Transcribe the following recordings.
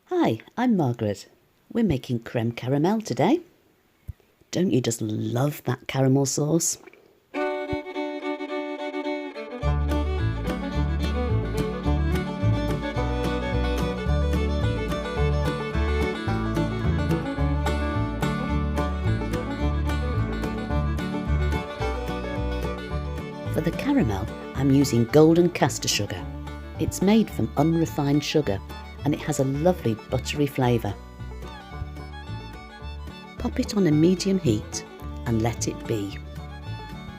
Hi, I'm Margaret. We're making crème caramel today. Don't you just love that caramel sauce? For the caramel, I'm using golden caster sugar. It's made from unrefined sugar and it has a lovely buttery flavour. Pop it on a medium heat and let it be.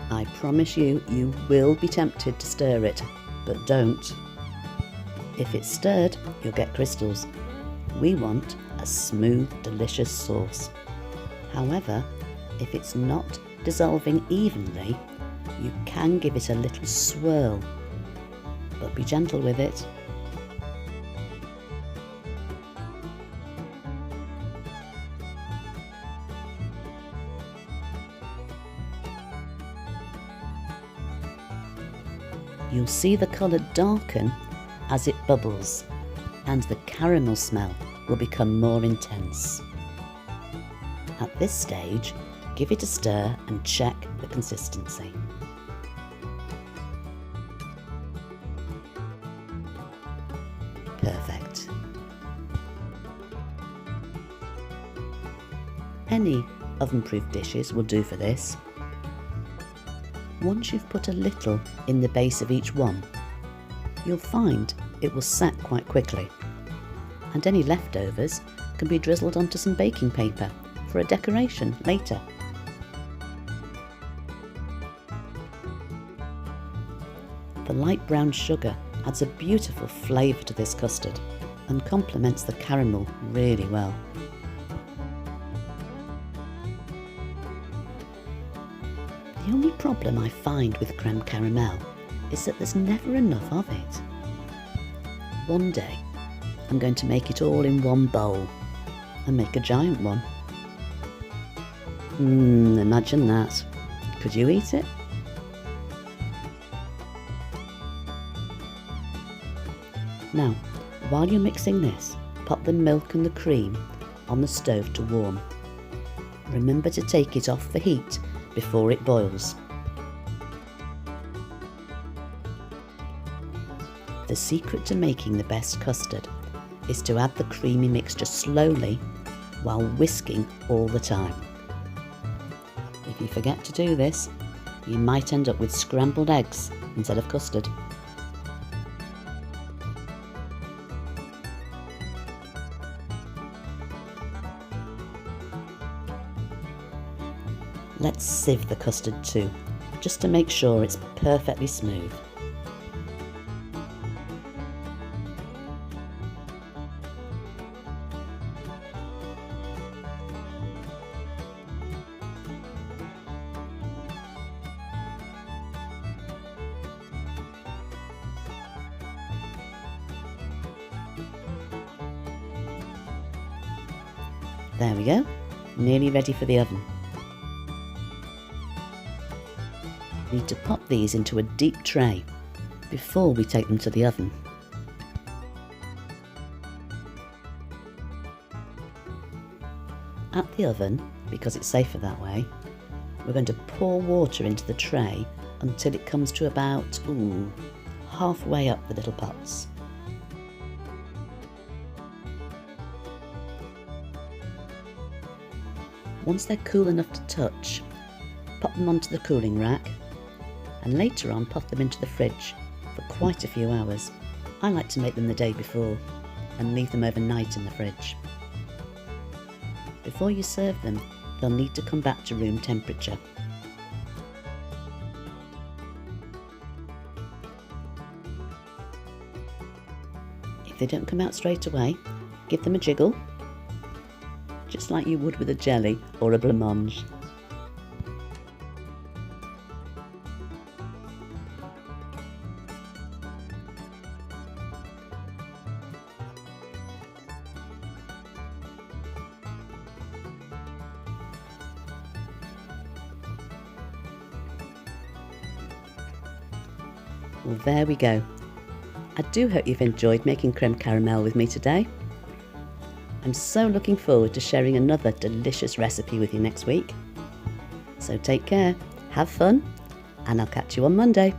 I promise you, you will be tempted to stir it, but don't. If it's stirred, you'll get crystals. We want a smooth, delicious sauce. However, if it's not dissolving evenly, you can give it a little swirl, but be gentle with it. You'll see the colour darken as it bubbles, and the caramel smell will become more intense. At this stage, give it a stir and check the consistency. Perfect. Any oven-proof dishes will do for this. Once you've put a little in the base of each one, you'll find it will set quite quickly, and any leftovers can be drizzled onto some baking paper for a decoration later. The light brown sugar adds a beautiful flavour to this custard and complements the caramel really well. The only problem I find with crème caramel is that there's never enough of it. One day I'm going to make it all in one bowl and make a giant one. Imagine that. Could you eat it? Now, while you're mixing this, pop the milk and the cream on the stove to warm. Remember to take it off the heat before it boils. The secret to making the best custard is to add the creamy mixture slowly while whisking all the time. If you forget to do this, you might end up with scrambled eggs instead of custard. Let's sieve the custard too, just to make sure it's perfectly smooth. There we go, nearly ready for the oven. We need to pop these into a deep tray before we take them to the oven. At the oven, because it's safer that way, we're going to pour water into the tray until it comes to about halfway up the little pots. Once they're cool enough to touch, pop them onto the cooling rack, and later on pop them into the fridge for quite a few hours. I like to make them the day before and leave them overnight in the fridge. Before you serve them, they'll need to come back to room temperature. If they don't come out straight away, give them a jiggle, just like you would with a jelly or a blancmange. Well, there we go. I do hope you've enjoyed making crème caramel with me today. I'm so looking forward to sharing another delicious recipe with you next week. So take care, have fun, and I'll catch you on Monday.